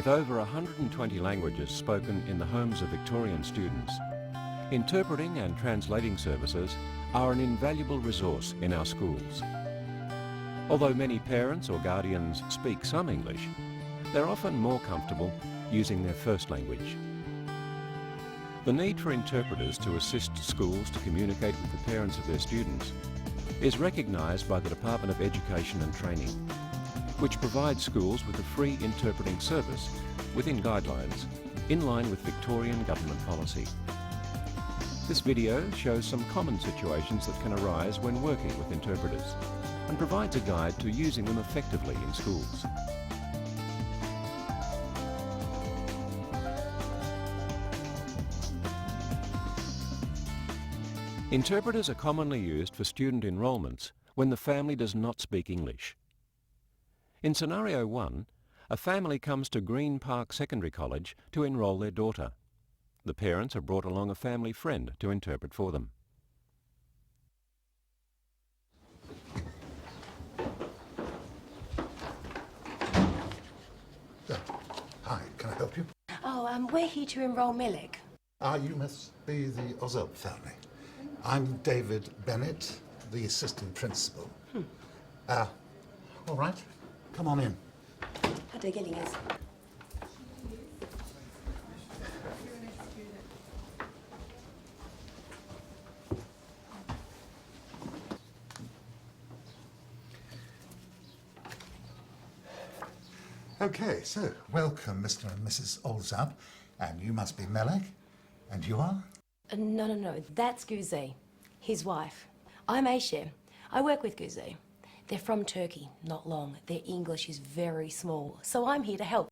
With over 120 languages spoken in the homes of Victorian students, interpreting and translating services are an invaluable resource in our schools. Although many parents or guardians speak some English, they're often more comfortable using their first language. The need for interpreters to assist schools to communicate with the parents of their students is recognised by the Department of Education and Training, which provides schools with a free interpreting service within guidelines in line with Victorian government policy. This video shows some common situations that can arise when working with interpreters and provides a guide to using them effectively in schools. Interpreters are commonly used for student enrolments when the family does not speak English. In scenario 1, a family comes to Green Park Secondary College to enrol their daughter. The parents have brought along a family friend to interpret for them. Hi, can I help you? Oh, we're here to enrol Melek. You must be the Ozub family. I'm David Bennett, the assistant principal. All right, come on in. Hadi geliniz. Okay, so welcome, Mr. and Mrs. Ozub, and you must be Melek, and you are? No, that's Guze, his wife. I'm Ayşe. I work with Guze. They're from Turkey, not long. Their English is very small, so I'm here to help.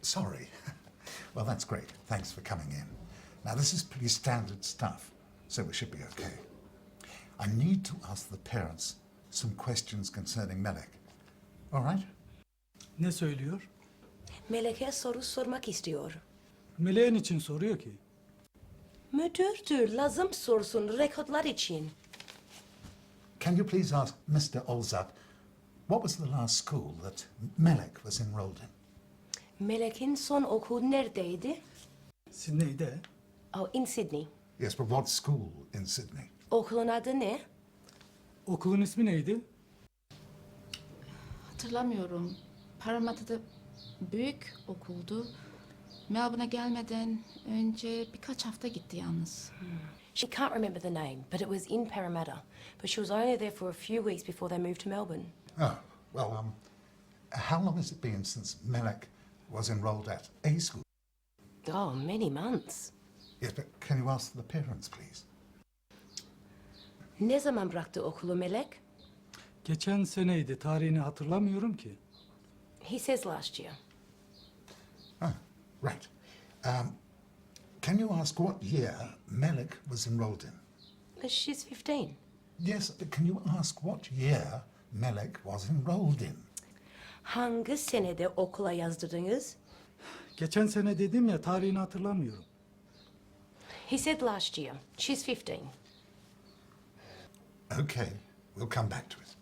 Sorry. Well, that's great. Thanks for coming in. Now, this is pretty standard stuff, so we should be okay. I need to ask the parents some questions concerning Melek. All right? Ne söylüyor? Melek'e soru sormak istiyor. Meleğin için soruyor ki. Müdürdür, lazım sorsun rekodlar için. Can you please ask Mr. Ozub, what was the last school that Melek was enrolled in? Melek'in son okulu neredeydi? Sydney'de. Oh, in Sydney. Yes, but what school in Sydney? Okulun adı ne? Okulun ismi neydi? Hatırlamıyorum. Parramatta'da büyük okuldu. Melbourne'a gelmeden önce birkaç hafta gitti yalnız. She can't remember the name, but it was in Parramatta. But she was only there for a few weeks before they moved to Melbourne. Oh, well, how long has it been since Melek was enrolled at a school? Oh, many months. Yes, but can you ask the parents, please? Ne zaman bıraktı okulu Melek? Geçen seneydi. Tarihini hatırlamıyorum ki. He says last year. Oh, right. Can you ask what year Melek was enrolled in? She's 15. Yes, but can you ask what year Melek was enrolled in? Hangi senede okula yazdırdınız? Geçen sene dedim ya, tarihini hatırlamıyorum. He said last year. She's 15. Okay, we'll come back to it.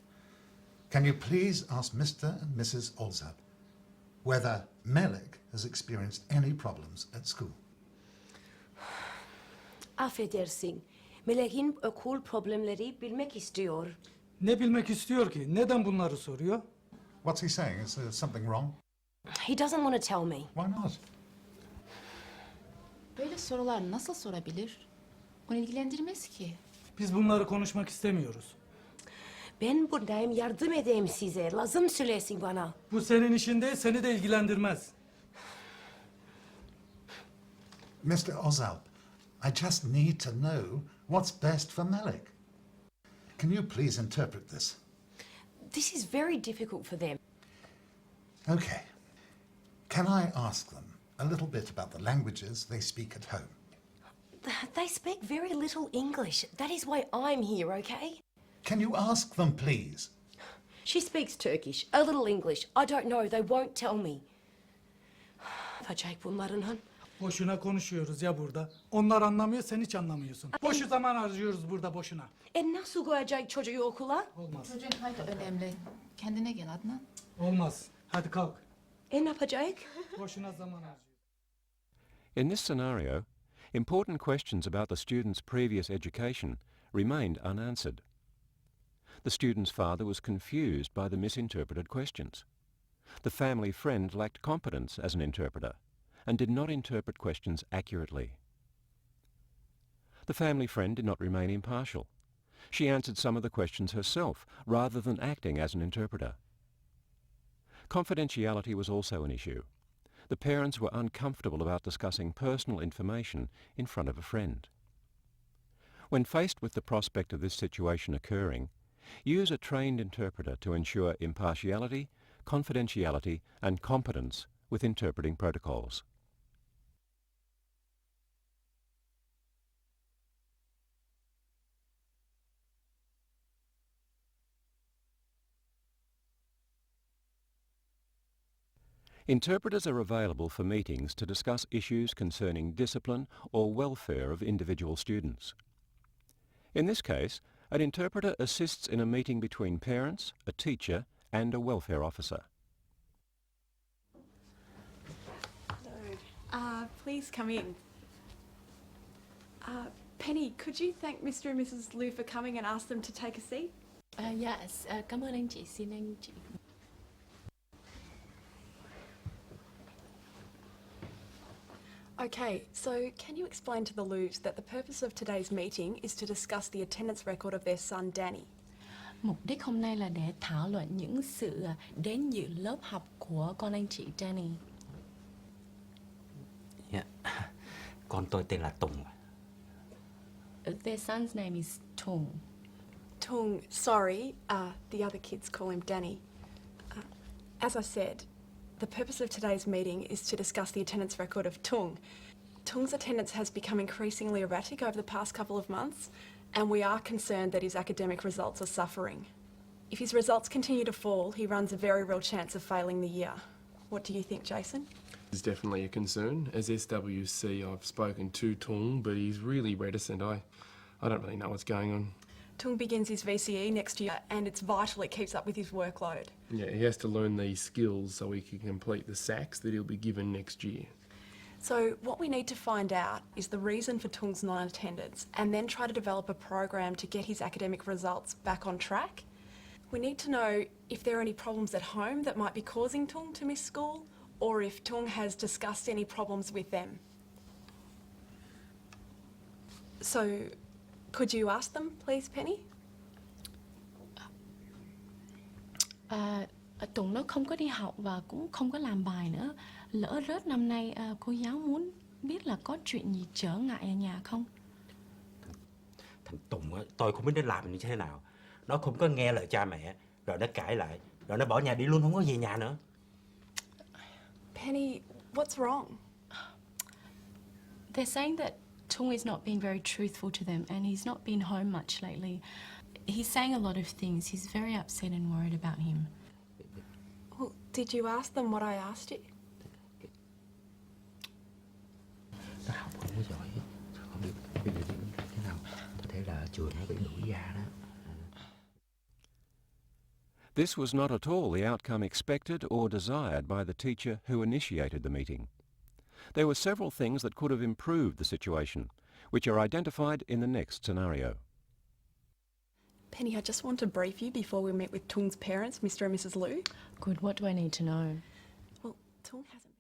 Can you please ask Mr. and Mrs. Ozub whether Melek has experienced any problems at school? Affedersin. Melek'in okul problemleri bilmek istiyor. Ne bilmek istiyor ki? Neden bunları soruyor? What's he saying? Is there something wrong? He doesn't want to tell me. Why not? Böyle sorular nasıl sorabilir? Onu ilgilendirmez ki. Biz bunları konuşmak istemiyoruz. Ben buradayım, yardım edeyim size. Lazım söylesin bana. Bu senin işin değil, seni de ilgilendirmez. Mr. Ozub, I just need to know what's best for Melek. Can you please interpret this? This is very difficult for them. Okay. Can I ask them a little bit about the languages they speak at home? They speak very little English. That is why I'm here, okay? Can you ask them, please? She speaks Turkish, a little English. I don't know, they won't tell me. Facak bunların han. Boşuna konuşuyoruz ya burada. Onlar anlamıyor, sen hiç anlamıyorsun. Boşu zaman harcıyoruz burada boşuna. Nasıl koyacak çocuğu okula? Olmaz. Çocuğun kaydı önemli. Kendine gel Adnan. Olmaz. Hadi kalk. Ne yapacak? Boşuna zaman harcıyoruz. In this scenario, important questions about the student's previous education remained unanswered. The student's father was confused by the misinterpreted questions. The family friend lacked competence as an interpreter and did not interpret questions accurately. The family friend did not remain impartial. She answered some of the questions herself rather than acting as an interpreter. Confidentiality was also an issue. The parents were uncomfortable about discussing personal information in front of a friend. When faced with the prospect of this situation occurring, use a trained interpreter to ensure impartiality, confidentiality and competence with interpreting protocols. Interpreters are available for meetings to discuss issues concerning discipline or welfare of individual students. In this case, an interpreter assists in a meeting between parents, a teacher and a welfare officer. Please come in. Penny, could you thank Mr. and Mrs. Liu for coming and ask them to take a seat? Yes, cảm ơn anh chị, xin anh chị. Okay, so can you explain to the Lius that the purpose of today's meeting is to discuss the attendance record of their son Danny? Mục đích hôm nay là để thảo luận những sự đến dự lớp học của con anh chị Danny. Dạ. Con tôi tên là Tùng. Their son's name is Tung. Tung, sorry, the other kids call him Danny. As I said, the purpose of today's meeting is to discuss the attendance record of Tung. Tung's attendance has become increasingly erratic over the past couple of months, and we are concerned that his academic results are suffering. If his results continue to fall, he runs a very real chance of failing the year. What do you think, Jason? It's definitely a concern. As SWC, I've spoken to Tung, but he's really reticent. I don't really know what's going on. Tung begins his VCE next year, and it's vital it keeps up with his workload. Yeah, he has to learn these skills so he can complete the SACs that he'll be given next year. So what we need to find out is the reason for Tung's non-attendance, and then try to develop a program to get his academic results back on track. We need to know if there are any problems at home that might be causing Tung to miss school, or if Tung has discussed any problems with them. So, could you ask them, please, Penny? Tùng nó không có đi học và cũng không có làm bài nữa. Lỡ rớt năm nay, cô giáo muốn biết là có chuyện gì trở ngại ở nhà không? Thằng Tùng á, tôi không biết nó làm như thế nào. Nó không có nghe lời cha mẹ, rồi nó cãi lại, rồi nó bỏ nhà đi luôn, không có về nhà nữa. Penny, what's wrong? They're saying that Tung is not being very truthful to them and he's not been home much lately. He's saying a lot of things. He's very upset and worried about him. Well, did you ask them what I asked you? Nó học không có giỏi, sao không biết bây giờ đi làm thế nào. Tôi thấy là trường nó bị đuổi ra đó. This was not at all the outcome expected or desired by the teacher who initiated the meeting. There were several things that could have improved the situation, which are identified in the next scenario. Penny, I just want to brief you before we meet with Tung's parents, Mr. and Mrs. Liu. Good, what do I need to know? Well, Tung hasn't.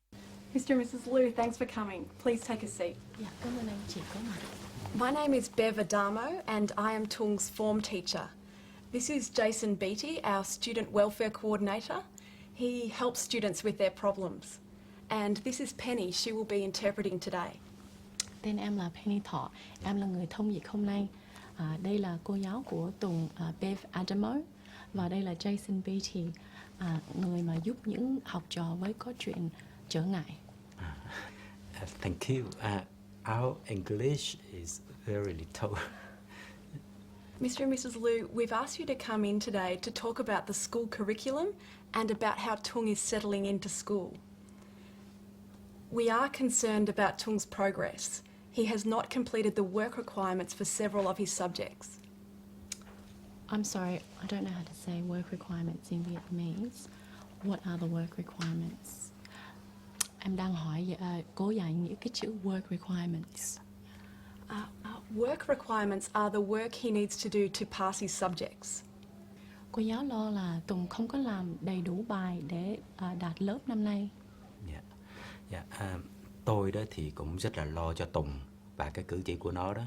Mr. and Mrs. Liu, thanks for coming. Please take a seat. Dạ, cảm ơn anh chị có mặt. My name is Bev Adamo and I am Tung's form teacher. This is Jason Beattie, our student welfare coordinator. He helps students with their problems. And this is Penny, she will be interpreting today. Tên em là Penny Thọ, em là người thông dịch hôm nay. Đây là cô giáo của Tùng, Bev Adamo. Và đây là Jason Beattie, người mà giúp những học trò với có chuyện trở ngại. Thank you. Our English is very little. Mr. and Mrs. Liu, we've asked you to come in today to talk about the school curriculum and about how Tung is settling into school. We are concerned about Tung's progress. He has not completed the work requirements for several of his subjects. I'm sorry, I don't know how to say work requirements in Vietnamese. What are the work requirements? em đang hỏi cô dạy những cái chữ work requirements. Work requirements are the work he needs to do to pass his subjects. Cô giáo lo là Tùng không có làm đầy đủ bài để đạt lớp năm nay. Tôi đó thì cũng rất là lo cho Tùng và cái cử chỉ của nó đó.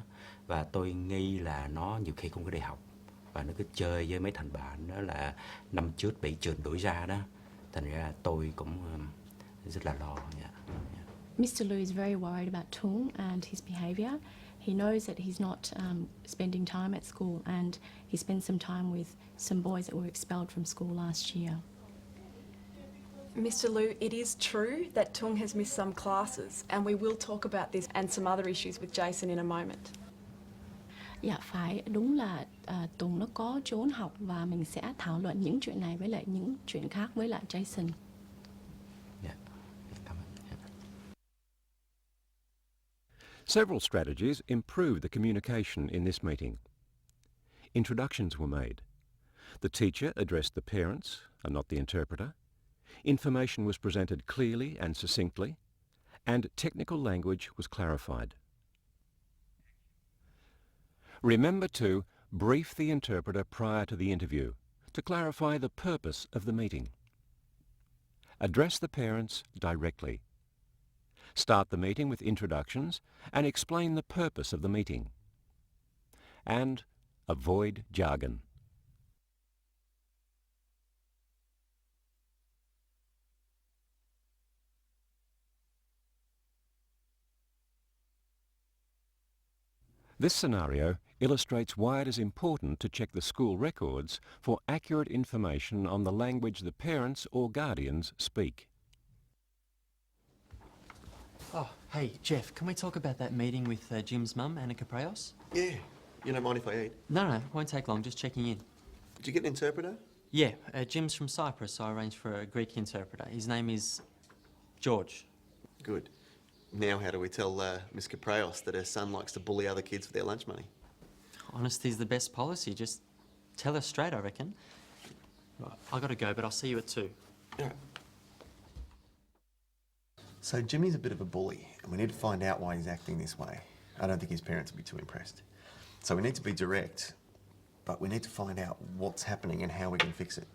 Và tôi nghi là nó nhiều khi không có đi học. Và nó cứ chơi với mấy thằng bạn đó là năm trước bị trường đuổi ra đó. Thành ra tôi cũng rất là lo. Mr. Liu is very worried about Tung and his behaviour. He knows that he's not spending time at school, and he spent some time with some boys that were expelled from school last year. Mr. Liu, it is true that Tung has missed some classes, and we will talk about this and some other issues with Jason in a moment. Dạ phải, đúng là Tùng nó có trốn học và mình sẽ thảo luận những chuyện này với lại những chuyện khác với lại Jason. Several strategies improved the communication in this meeting. Introductions were made. The teacher addressed the parents and not the interpreter. Information was presented clearly and succinctly, and technical language was clarified. Remember to brief the interpreter prior to the interview to clarify the purpose of the meeting. Address the parents directly. Start the meeting with introductions and explain the purpose of the meeting. And avoid jargon. This scenario illustrates why it is important to check the school records for accurate information on the language the parents or guardians speak. Oh, hey, Jeff, can we talk about that meeting with Jim's mum, Anna Capreos? Yeah. You don't mind if I eat? No, won't take long, just checking in. Did you get an interpreter? Yeah, Jim's from Cyprus, so I arranged for a Greek interpreter. His name is George. Good. Now how do we tell Miss Capreos that her son likes to bully other kids for their lunch money? Honesty's the best policy, just tell her straight, I reckon. Right, I gotta go, but I'll see you at 2. All right. So Jimmy's a bit of a bully, and we need to find out why he's acting this way. I don't think his parents will be too impressed. So we need to be direct, but we need to find out what's happening and how we can fix it.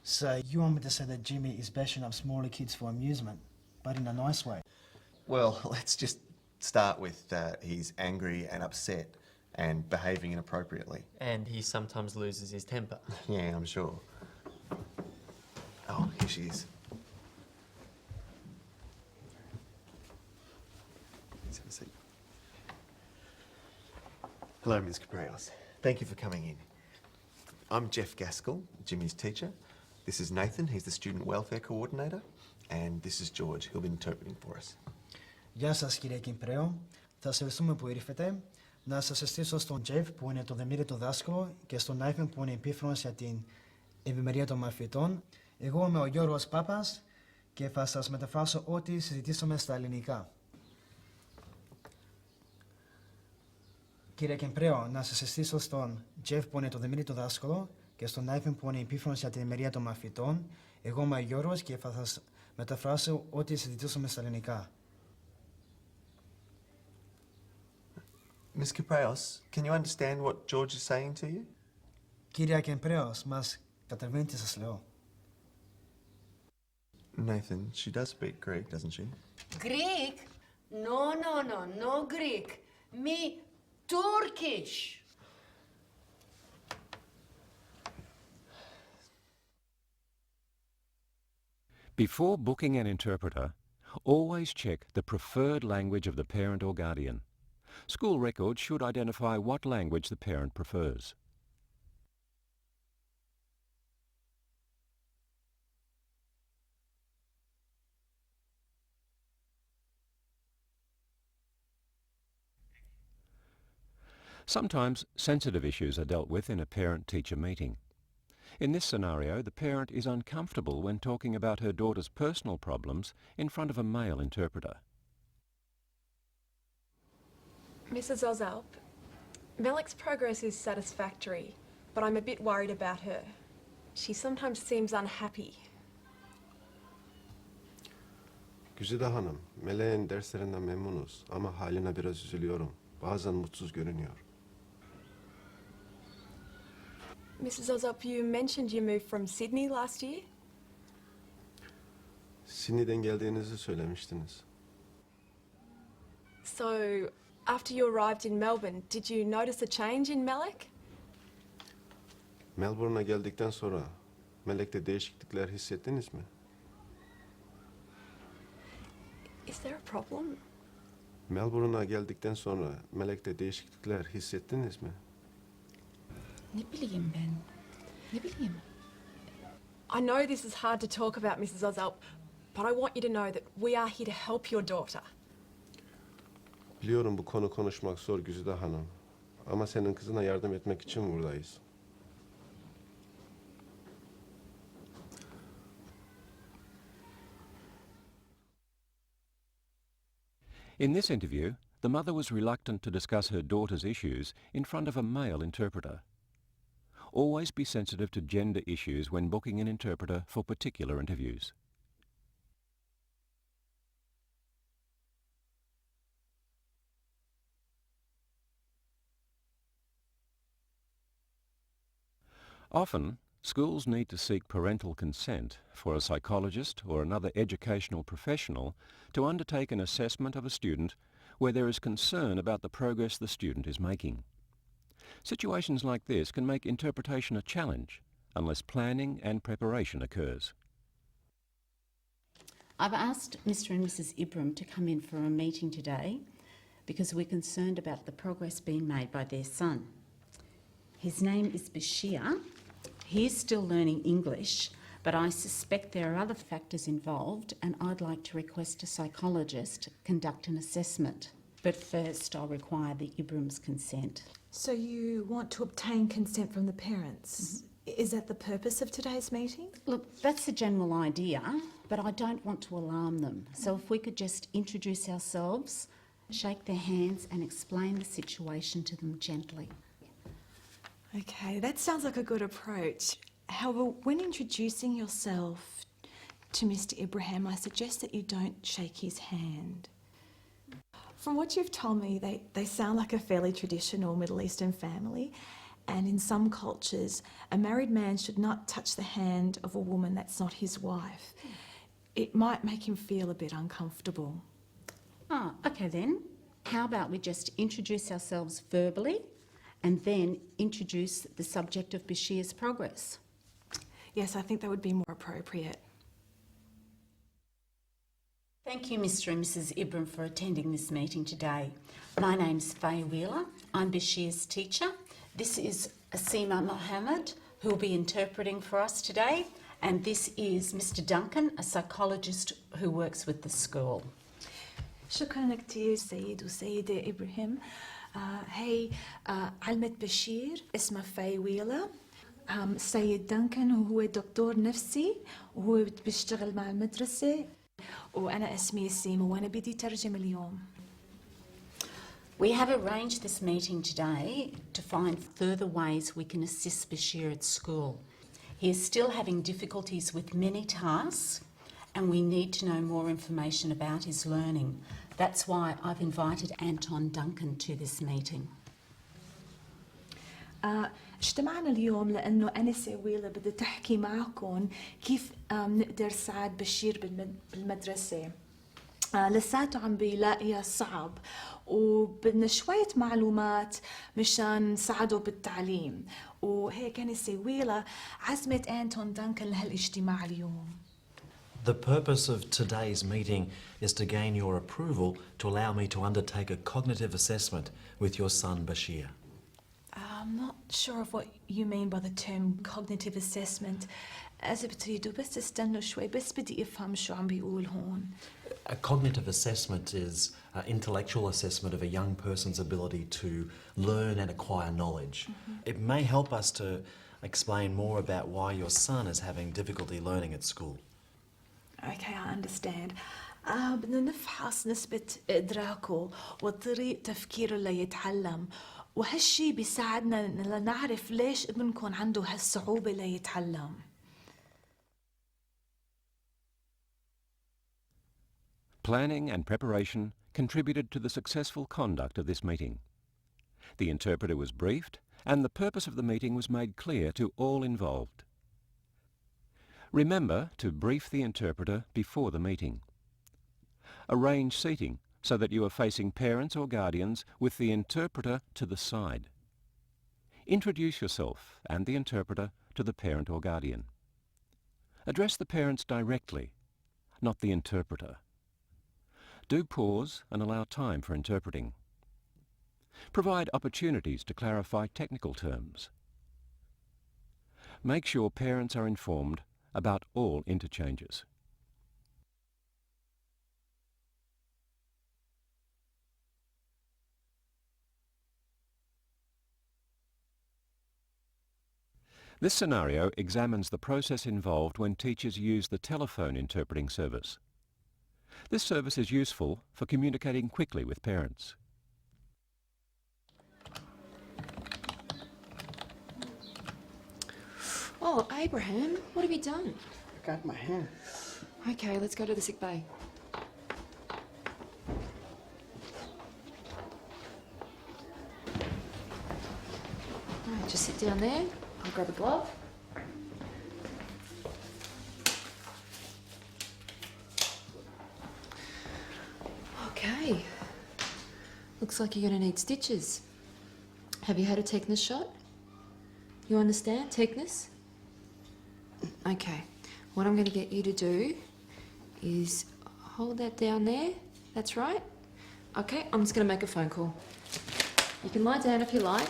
So you want me to say that Jimmy is bashing up smaller kids for amusement, but in a nice way? Well, let's just start with he's angry and upset and behaving inappropriately. And he sometimes loses his temper. Yeah, I'm sure. Oh, here she is. Let's have a seat. Hello, Ms. Capreos. Thank you for coming in. I'm Jeff Gaskell, Jimmy's teacher. This is Nathan, he's the student welfare coordinator. And this is George, he'll be interpreting for us. Γεια σας κύριε Κιμπρέο. Θα σας ευχαριστούμε που ήρθατε. Να σας συστήσω στον Τζεφ που είναι το δεμήρητο δάσκαλο και στον Νάιφεν που είναι υπεύθυνος για την ευημερία των μαθητών. Εγώ είμαι ο Γιώργος Πάπας και θα σας μεταφράσω ό,τι συζητήσαμε στα ελληνικά. Κύριε Κιμπρέο, να σας συστήσω στον Τζεφ που είναι το δεμήρητο δάσκαλο και στον Νάιφεν που είναι υπεύθυνος για την ευημερία των μαθητών. Εγώ είμαι ο Γιώργος και θα σας μεταφράσω ό,τι συζητήσαμε στα ελληνικά. Ms. Capreos, can you understand what George is saying to you? Κύριε Κιμπρέος, μας καταλαβαίνει τι σας λέω. Nathan, she does speak Greek, doesn't she? Greek? No Greek. Me Turkish. Before booking an interpreter, always check the preferred language of the parent or guardian. School records should identify what language the parent prefers. Sometimes sensitive issues are dealt with in a parent-teacher meeting. In this scenario, the parent is uncomfortable when talking about her daughter's personal problems in front of a male interpreter. Mrs. Ozalp, Malik's progress is satisfactory, but I'm a bit worried about her. She sometimes seems unhappy. Güzide Hanım, Meleğin derslerinden memnunuz ama haline biraz üzülüyorum. Bazen mutsuz görünüyor. Mrs. Ozop, you mentioned you moved from Sydney last year. Sydney'den geldiğinizi söylemiştiniz. So, after you arrived in Melbourne, did you notice a change in Melek? Melbourne'a geldikten sonra Melek'te değişiklikler hissettiniz mi? Is there a problem? Melbourne'a geldikten sonra Melek'te değişiklikler hissettiniz mi? Ne bileyim ben. Ne bileyim. I know this is hard to talk about, Mrs. Ozop, but I want you to know that we are here to help your daughter. Biliyorum bu konu konuşmak zor Güzide Hanım. Ama senin kızına yardım etmek için buradayız. In this interview, the mother was reluctant to discuss her daughter's issues in front of a male interpreter. Always be sensitive to gender issues when booking an interpreter for particular interviews. Often, schools need to seek parental consent for a psychologist or another educational professional to undertake an assessment of a student where there is concern about the progress the student is making. Situations like this can make interpretation a challenge unless planning and preparation occurs. I've asked Mr. and Mrs. Ibrahim to come in for a meeting today because we're concerned about the progress being made by their son. His name is Bashir. He is still learning English, but I suspect there are other factors involved and I'd like to request a psychologist conduct an assessment. But first I'll require the Ibrahim's consent. So you want to obtain consent from the parents? Is that the purpose of today's meeting? Look, that's the general idea, but I don't want to alarm them. So if we could just introduce ourselves, shake their hands and explain the situation to them gently. Okay, that sounds like a good approach. However, when introducing yourself to Mr. Ibrahim, I suggest that you don't shake his hand. From what you've told me, they sound like a fairly traditional Middle Eastern family, and in some cultures, a married man should not touch the hand of a woman that's not his wife. It might make him feel a bit uncomfortable. Ah, okay then. How about we just introduce ourselves verbally and then introduce the subject of Bashir's progress? Yes, I think that would be more appropriate. Thank you, Mr. and Mrs. Ibrahim, for attending this meeting today. My name's Faye Wheeler. I'm Bashir's teacher. This is Asima Mohammed, who will be interpreting for us today. And this is Mr. Duncan, a psychologist who works with the school. شكرا كتير سيد وسيدة إبراهيم. هي علمة بشير اسمها في ويلا. سيد دانكن وهو دكتور نفسي وهو بيشتغل مع المدرسة. وأنا اسمي سيمو وأنا بدي ترجم اليوم. We have arranged this meeting today to find further ways we can assist Bashir at school. He is still having difficulties with many tasks and we need to know more information about his learning. That's why I've invited Anton Duncan to this meeting. اجتمعنا اليوم لأنه أنسة ويلا بدي تحكي معكم كيف نقدر نساعد بشير بالمدرسة. لساته عم بيلاقيها صعب وبدنا شوية معلومات مشان نساعده بالتعليم وهيك أنسة ويلا عزمت أنتون دانكن لهالاجتماع اليوم. The purpose of today's meeting is to gain your approval to allow me to undertake a cognitive assessment with your son Bashir. I'm not sure of what you mean by the term cognitive assessment. إذا بتريدوا بس تستنوا شوي بس بدي أفهم شو عم بيقول هون. A cognitive assessment is an intellectual assessment of a young person's ability to learn and acquire knowledge. It may help us to explain more about why your son is having difficulty learning at school. Okay, I understand. بدنا نفحص نسبة إدراكه وطريقة تفكيره ليتعلم وهالشي بيساعدنا لنعرف ليش ابنكم عنده هالصعوبة ليتعلم. Planning and preparation contributed to the successful conduct of this meeting. The interpreter was briefed, and the purpose of the meeting was made clear to all involved. Remember to brief the interpreter before the meeting. Arrange seating so that you are facing parents or guardians with the interpreter to the side. Introduce yourself and the interpreter to the parent or guardian. Address the parents directly, not the interpreter. Do pause and allow time for interpreting. Provide opportunities to clarify technical terms. Make sure parents are informed about all interchanges. This scenario examines the process involved when teachers use the telephone interpreting service. This service is useful for communicating quickly with parents. Oh, Abraham, what have you done? I got my hand. Okay, let's go to the sick bay. Alright, just sit down there. I'll grab a glove. Okay. Looks like you're going to need stitches. Have you had a tetanus shot? You understand tetanus? Okay. What I'm going to get you to do is hold that down there. That's right. Okay, I'm just going to make a phone call. You can lie down if you like.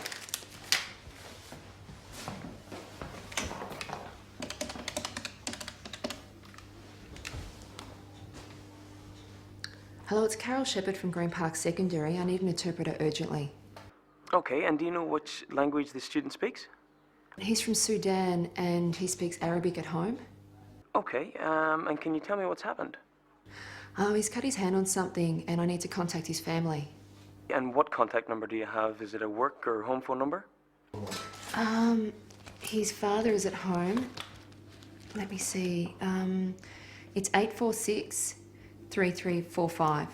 Hello, it's Carol Shepherd from Green Park Secondary. I need an interpreter urgently. Okay, and do you know which language the student speaks? He's from Sudan and he speaks Arabic at home. Okay, and can you tell me what's happened? He's cut his hand on something and I need to contact his family. And what contact number do you have? Is it a work or home phone number? His father is at home. Let me see. It's 846-3345.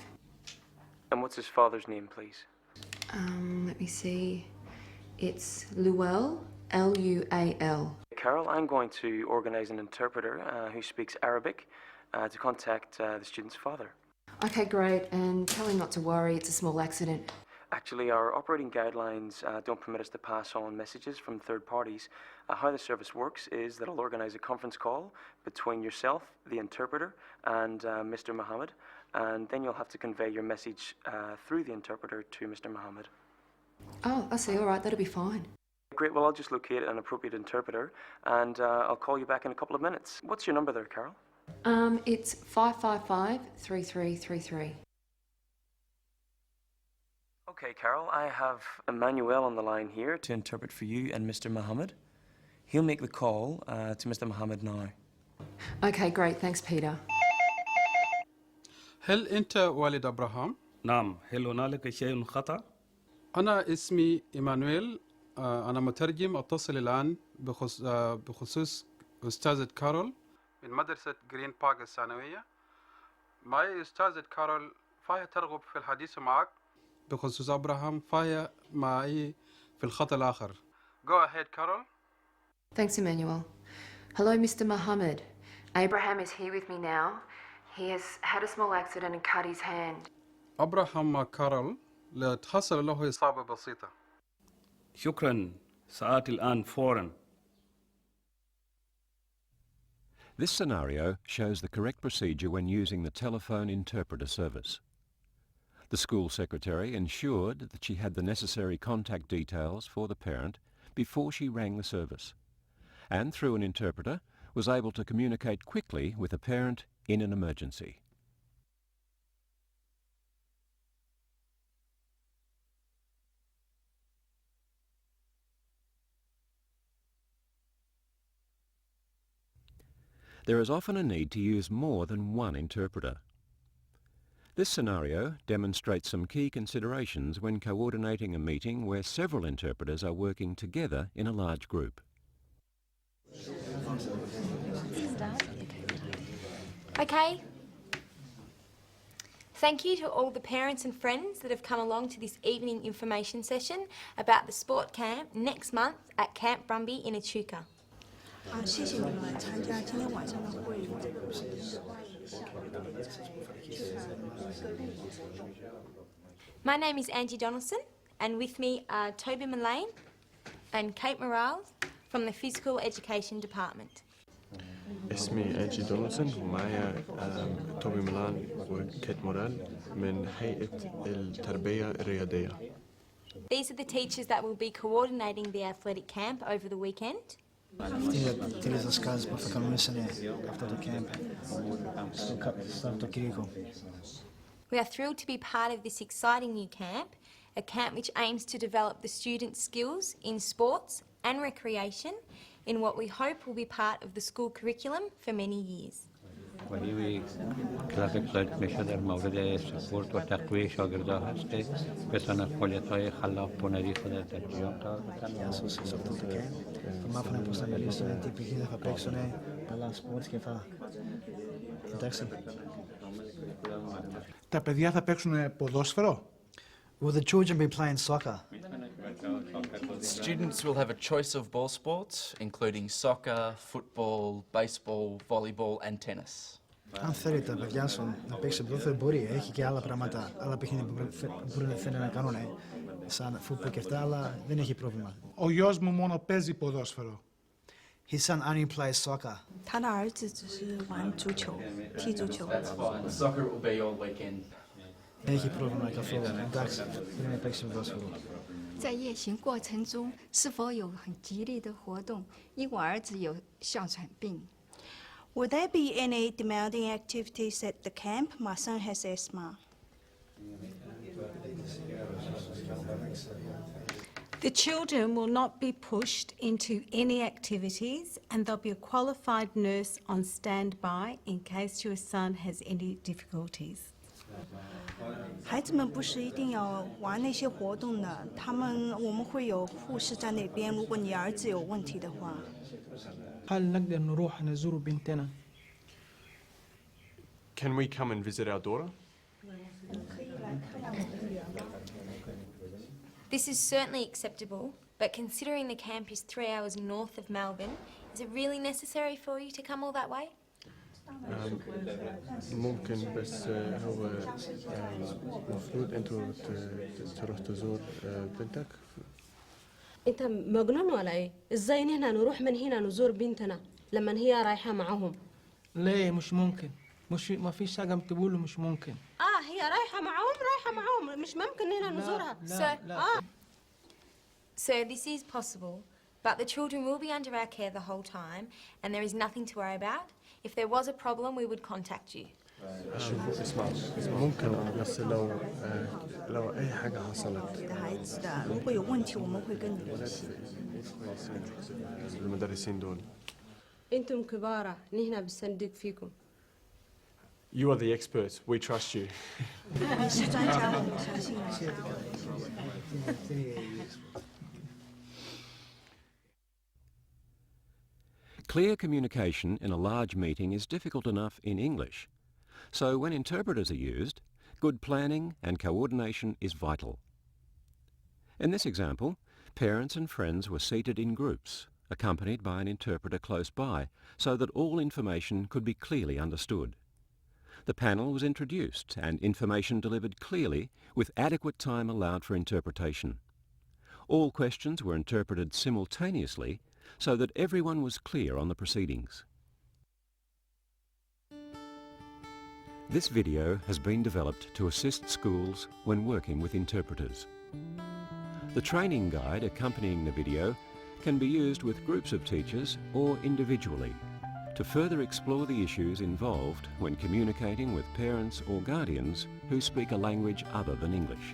And what's his father's name, please? Let me see. It's Lual, L-U-A-L. Carol, I'm going to organise an interpreter who speaks Arabic to contact the student's father. Okay, great. And tell him not to worry. It's a small accident. Actually, our operating guidelines don't permit us to pass on messages from third parties. How the service works is that I'll organise a conference call between yourself, the interpreter, and Mr. Mohammed, and then you'll have to convey your message through the interpreter to Mr. Mohammed. Oh, I see. All right, that'll be fine. Great, well, I'll just locate an appropriate interpreter, and I'll call you back in a couple of minutes. What's your number there, Carol? It's 555-3333. Okay, Carol, I have Emmanuel on the line here to interpret for you and Mr. Mohammed. He'll make the call to Mr. Mohammed now. Okay, great. Thanks, Peter. هل أنت والد أبراهام؟ نعم، هل هنالك شيء خطأ؟ أنا اسمي إيمانويل. أنا مترجم أتصل الآن بخصوص أستاذة كارول من مدرسة جرين بارك الثانوية. معي أستاذة كارول فهي ترغب في الحديث معك بخصوص أبراهام، فهي معي في الخط الآخر. Go ahead, Carol. Thanks, Emmanuel. Hello, Mr. Mohammed. Abraham is here with me now. He has had a small accident and cut his hand. أبراهام مع كارول حصل له إصابة بسيطة. شكرا، سآتي الآن فورا. This scenario shows the correct procedure when using the telephone interpreter service. The school secretary ensured that she had the necessary contact details for the parent before she rang the service, and through an interpreter was able to communicate quickly with a parent in an emergency. There is often a need to use more than one interpreter. This scenario demonstrates some key considerations when coordinating a meeting where several interpreters are working together in a large group. Okay. Thank you to all the parents and friends that have come along to this evening information session about the sport camp next month at Camp Brumby in Echuca. 谢谢你们参加今天晚上的会议。 My name is Angie Donaldson, and with me are Toby Mullane and Kate Morales from the Physical Education Department. اسمي أنجي دونالدسون ومعايا توبي ميلان وكيت مورال من هيئة التربية الرياضية. These are the teachers that will be coordinating the athletic camp over the weekend. Τρεις δασκάλες που θα κανονίσανε αυτό το camp στο Αυτοκυριακό. We are thrilled to be part of this exciting new camp, a camp which aims to develop the students' skills in sports and recreation in what we hope will be part of the school curriculum for many years. ولی کلاس اکسایت میشه در مورد سپورت و تقویت شاگردها هست که بتونن فعالیت‌های خلاق هنری خود در جریان قرار بدن. Θα μάθουν πώς θα μιλήσουν, τι παιχνίδια θα παίξουν, καλά σπορτ και αυτά. Εντάξει. Τα παιδιά θα παίξουν ποδόσφαιρο? Will the children be playing soccer? Students will have a choice of ball sports, including soccer, football, baseball, volleyball and tennis. Αν θέλει τα παιδιά σου να παίξει ποδόσφαιρο μπορεί, έχει και άλλα πράγματα, άλλα παιχνίδια που θέλει να κάνουν, σαν φούτμπολ και αυτά, αλλά δεν έχει πρόβλημα. Ο γιος μου μόνο παίζει ποδόσφαιρο. His son only plays soccer. 他的儿子只是玩足球，踢足球。 That's fine. Soccer will be all weekend. Δεν έχει πρόβλημα καθόλου. Εντάξει, πρέπει να παίξει ποδόσφαιρο. 在夜行过程中是否有很激烈的活动？因我儿子有哮喘病。 Will there be any demanding activities at the camp? My son has asthma. The children will not be pushed into any activities, and there'll be a qualified nurse on standby in case your son has any difficulties. 孩子们不是一定要玩那些活动的，我们会有护士在那边。如果你儿子有问题的话。 هل نقدر نروح نزور بنتنا؟ Can we come and visit our daughter? This is certainly acceptable, but considering the camp is 3 hours north of Melbourne, is it really necessary for you to come all that way? ممكن بس هو المفروض انتوا تروح تزور بنتك. انت مجنون ولا ايه؟ ازاي هنا نروح من هنا نزور بنتنا لما هي رايحه معاهم؟ ليه مش ممكن؟ ما فيش حاجه بتقوله مش ممكن. هي رايحه معاهم مش ممكن هنا نزورها. So this is possible, but the children will be under our care the whole time, and there is nothing to worry about. If there was a problem, we would contact you. اسمع ممكن بس لو اي حاجه حصلت 孩子的，如果有问题，我们会跟你联系。 المدرسين دول. انتم كبار، نحن بنصدق فيكم. You are the experts. We trust you. 你是专家，我们相信你。 Clear communication in a large meeting is difficult enough in English, so when interpreters are used, good planning and coordination is vital. In this example, parents and friends were seated in groups, accompanied by an interpreter close by, so that all information could be clearly understood. The panel was introduced and information delivered clearly with adequate time allowed for interpretation. All questions were interpreted simultaneously so that everyone was clear on the proceedings. This video has been developed to assist schools when working with interpreters. The training guide accompanying the video can be used with groups of teachers or individually to further explore the issues involved when communicating with parents or guardians who speak a language other than English.